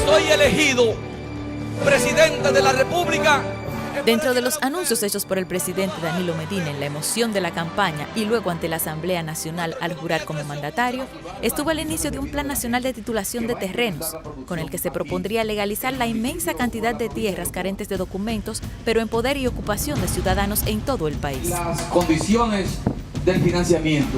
soy elegido presidente de la República. Dentro de los anuncios hechos por el presidente Danilo Medina en la emoción de la campaña y luego ante la Asamblea Nacional al jurar como mandatario, estuvo el inicio de un Plan Nacional de Titulación de Terrenos, con el que se propondría legalizar la inmensa cantidad de tierras carentes de documentos, pero en poder y ocupación de ciudadanos en todo el país. Las condiciones del financiamiento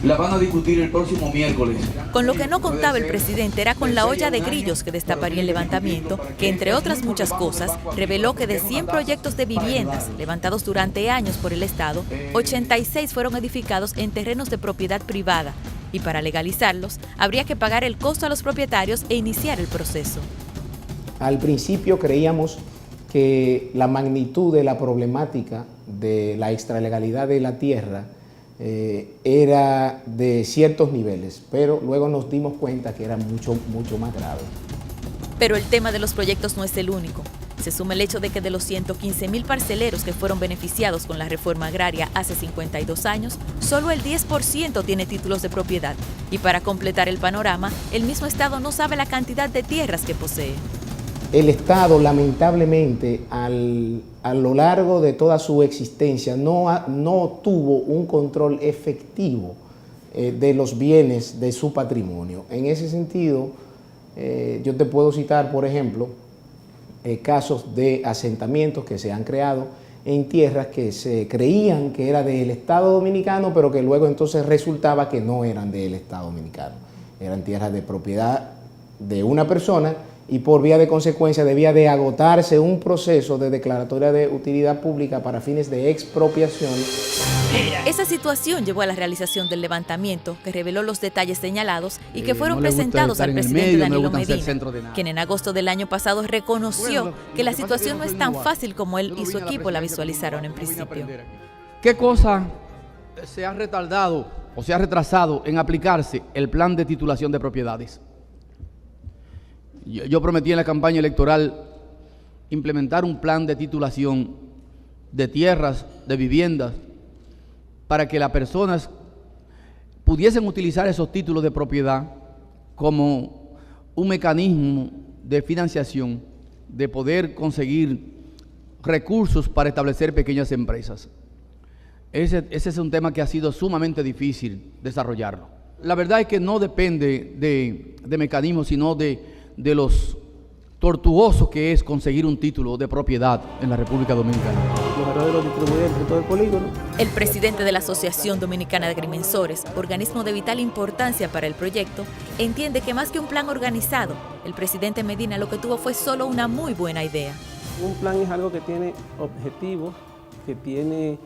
la van a discutir el próximo miércoles. Con lo que no contaba el presidente era con la olla de grillos que destaparía el levantamiento, que entre otras muchas cosas, reveló que de 100 proyectos de viviendas levantados durante años por el Estado, 86 fueron edificados en terrenos de propiedad privada, y para legalizarlos habría que pagar el costo a los propietarios e iniciar el proceso. Al principio creíamos que la magnitud de la problemática de la extralegalidad de la tierra era de ciertos niveles, pero luego nos dimos cuenta que era mucho más grave. Pero el tema de los proyectos no es el único. Se suma el hecho de que de los 115.000 parceleros que fueron beneficiados con la reforma agraria hace 52 años, solo el 10% tiene títulos de propiedad. Y para completar el panorama, el mismo Estado no sabe la cantidad de tierras que posee. El Estado, lamentablemente, a lo largo de toda su existencia, no tuvo un control efectivo de los bienes de su patrimonio. En ese sentido, yo te puedo citar, por ejemplo, casos de asentamientos que se han creado en tierras que se creían que era del Estado Dominicano, pero que luego entonces resultaba que no eran del Estado Dominicano. Eran tierras de propiedad de una persona, y por vía de consecuencia debía de agotarse un proceso de declaratoria de utilidad pública para fines de expropiación. Esa situación llevó a la realización del levantamiento que reveló los detalles señalados y que fueron presentados al presidente Danilo Medina, quien en agosto del año pasado reconoció que la situación no es tan fácil como él y su equipo la visualizaron en principio. ¿Qué cosa se ha retardado o se ha retrasado en aplicarse el plan de titulación de propiedades? Yo prometí en la campaña electoral implementar un plan de titulación de tierras, de viviendas, para que las personas pudiesen utilizar esos títulos de propiedad como un mecanismo de financiación, de poder conseguir recursos para establecer pequeñas empresas. Ese es un tema que ha sido sumamente difícil desarrollarlo. La verdad es que no depende de mecanismos, sino de los tortuosos que es conseguir un título de propiedad en la República Dominicana. El presidente de la Asociación Dominicana de Agrimensores, organismo de vital importancia para el proyecto, entiende que más que un plan organizado, el presidente Medina lo que tuvo fue solo una muy buena idea. Un plan es algo que tiene objetivos, que tiene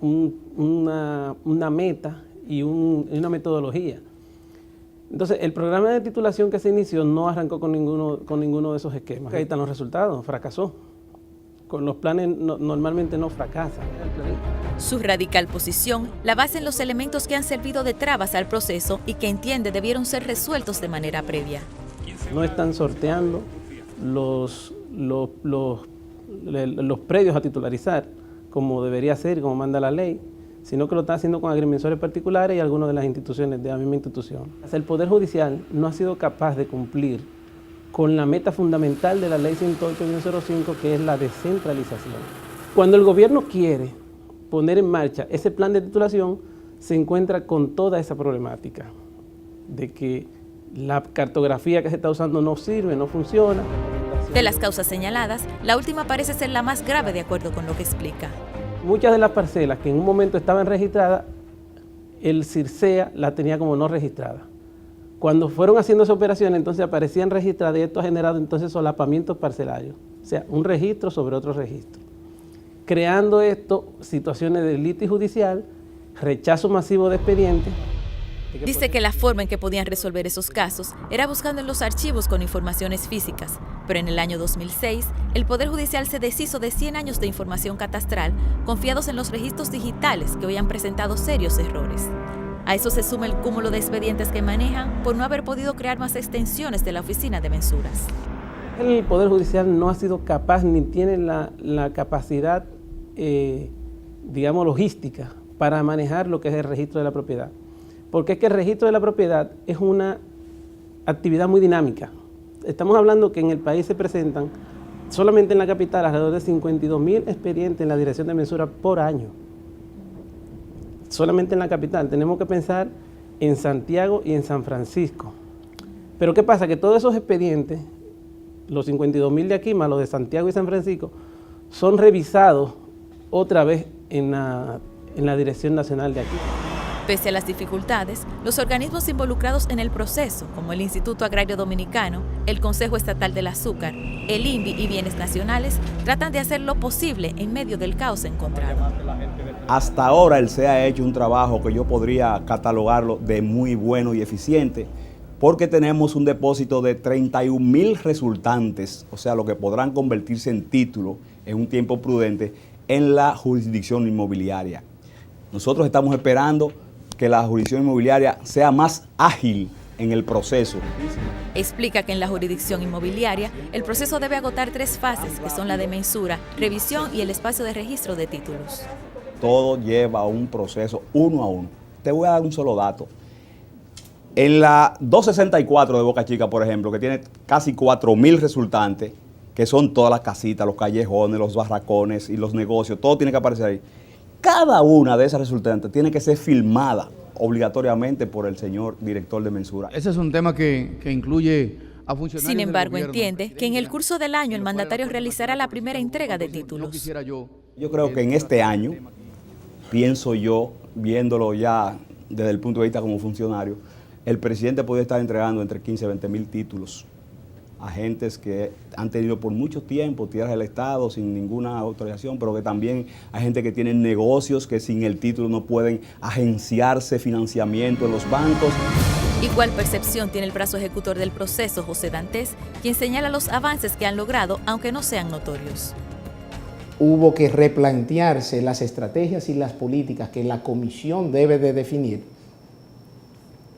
una meta y una metodología. Entonces, el programa de titulación que se inició no arrancó con ninguno de esos esquemas. Ahí están los resultados, fracasó. Con los planes normalmente no fracasan. Su radical posición la basa en los elementos que han servido de trabas al proceso y que entiende debieron ser resueltos de manera previa. No están sorteando los predios a titularizar como debería ser, como manda la ley, sino que lo está haciendo con agrimensores particulares y algunas de las instituciones de la misma institución. El Poder Judicial no ha sido capaz de cumplir con la meta fundamental de la Ley 108-05, que es la descentralización. Cuando el gobierno quiere poner en marcha ese plan de titulación, se encuentra con toda esa problemática de que la cartografía que se está usando no sirve, no funciona. De las causas señaladas, la última parece ser la más grave de acuerdo con lo que explica. Muchas de las parcelas que en un momento estaban registradas, el CIRSEA la tenía como no registrada. Cuando fueron haciendo esas operaciones, entonces aparecían registradas y esto ha generado entonces solapamientos parcelarios, o sea, un registro sobre otro registro. Creando esto situaciones de litis judicial, rechazo masivo de expedientes. Dice que la forma en que podían resolver esos casos era buscando en los archivos con informaciones físicas, pero en el año 2006, el Poder Judicial se deshizo de 100 años de información catastral confiados en los registros digitales que hoy han presentado serios errores. A eso se suma el cúmulo de expedientes que manejan por no haber podido crear más extensiones de la oficina de mensuras. El Poder Judicial no ha sido capaz ni tiene la capacidad, digamos, logística para manejar lo que es el registro de la propiedad. Porque es que el registro de la propiedad es una actividad muy dinámica Estamos hablando que en el país se presentan, solamente en la capital, alrededor de 52.000 expedientes en la Dirección de Mensura por año. Solamente en la capital. Tenemos que pensar en Santiago y en San Francisco. Pero ¿qué pasa? Que todos esos expedientes, los 52.000 de aquí más los de Santiago y San Francisco, son revisados otra vez en la Dirección Nacional de aquí. Pese a las dificultades, los organismos involucrados en el proceso, como el Instituto Agrario Dominicano, el Consejo Estatal del Azúcar, el INVI y Bienes Nacionales, tratan de hacer lo posible en medio del caos encontrado. Hasta ahora el CEA ha hecho un trabajo que yo podría catalogarlo de muy bueno y eficiente, porque tenemos un depósito de 31.000 resultantes, o sea, lo que podrán convertirse en título en un tiempo prudente en la jurisdicción inmobiliaria. Nosotros estamos esperando que la jurisdicción inmobiliaria sea más ágil en el proceso. Explica que en la jurisdicción inmobiliaria el proceso debe agotar 3 fases, que son la de mensura, revisión y el espacio de registro de títulos. Todo lleva un proceso uno a uno. Te voy a dar un solo dato. En la 264 de Boca Chica, por ejemplo, que tiene casi 4.000 resultantes, que son todas las casitas, los callejones, los barracones y los negocios, todo tiene que aparecer ahí. Cada una de esas resultantes tiene que ser filmada obligatoriamente por el señor director de mensura. Ese es un tema que incluye a funcionarios. Sin embargo, del gobierno. entiende que en el curso del año el mandatario realizará la primera entrega de títulos. Yo creo que en este año, pienso yo, viéndolo ya desde el punto de vista como funcionario, el presidente puede estar entregando entre 15 y 20.000 títulos a gentes que han tenido por mucho tiempo tierras del Estado sin ninguna autorización, pero que también hay gente que tiene negocios que sin el título no pueden agenciarse financiamiento en los bancos. Igual percepción tiene el brazo ejecutor del proceso, José Dantes, quien señala los avances que han logrado, aunque no sean notorios. Hubo que replantearse las estrategias y las políticas que la comisión debe de definir,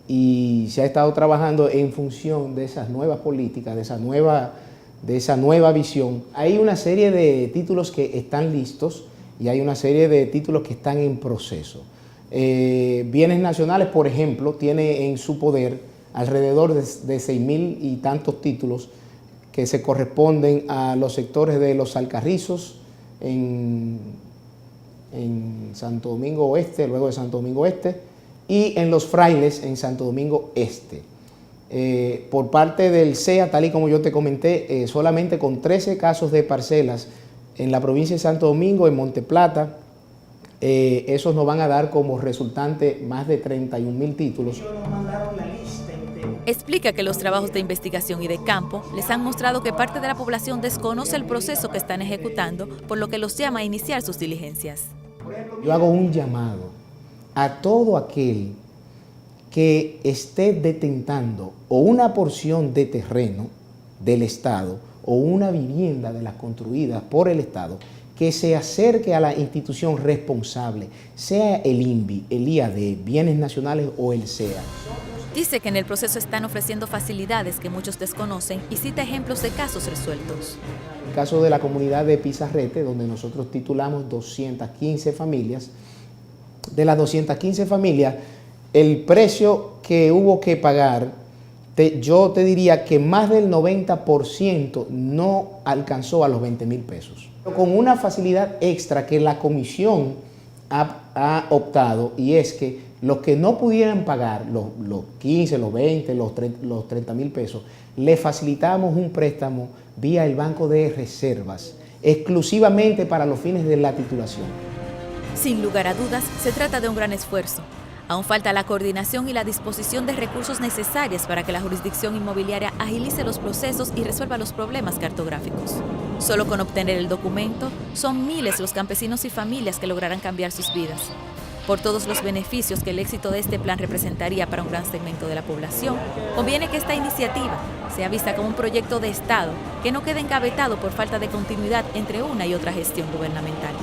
y se ha estado trabajando en función de esas nuevas políticas, de esa nueva visión. Hay una serie de títulos que están listos y hay una serie de títulos que están en proceso. Bienes Nacionales, por ejemplo, tiene en su poder alrededor de 6.000 y tantos títulos que se corresponden a los sectores de Los Alcarrizos en Santo Domingo Oeste, luego de Santo Domingo Este, y en Los Frailes, en Santo Domingo Este. Por parte del CEA, tal y como yo te comenté, solamente con 13 casos de parcelas en la provincia de Santo Domingo, en Monteplata, esos nos van a dar como resultante más de 31.000 títulos. Explica que los trabajos de investigación y de campo les han mostrado que parte de la población desconoce el proceso que están ejecutando, por lo que los llama a iniciar sus diligencias. Yo hago un llamado a todo aquel que esté detentando o una porción de terreno del Estado o una vivienda de las construidas por el Estado, que se acerque a la institución responsable, sea el INVI, el IAD, Bienes Nacionales o el CEA. Dice que en el proceso están ofreciendo facilidades que muchos desconocen y cita ejemplos de casos resueltos. El caso de la comunidad de Pizarrete, donde nosotros titulamos 215 familias, de las 215 familias, el precio que hubo que pagar, yo te diría que más del 90% no alcanzó a los 20.000 pesos. Con una facilidad extra que la comisión ha optado, y es que los que no pudieran pagar los 15, los 20, los 30.000 pesos, le facilitamos un préstamo vía el Banco de Reservas, exclusivamente para los fines de la titulación. Sin lugar a dudas, se trata de un gran esfuerzo. Aún falta la coordinación y la disposición de recursos necesarios para que la jurisdicción inmobiliaria agilice los procesos y resuelva los problemas cartográficos. Solo con obtener el documento, son miles los campesinos y familias que lograrán cambiar sus vidas. Por todos los beneficios que el éxito de este plan representaría para un gran segmento de la población, conviene que esta iniciativa sea vista como un proyecto de Estado que no quede engavetado por falta de continuidad entre una y otra gestión gubernamental.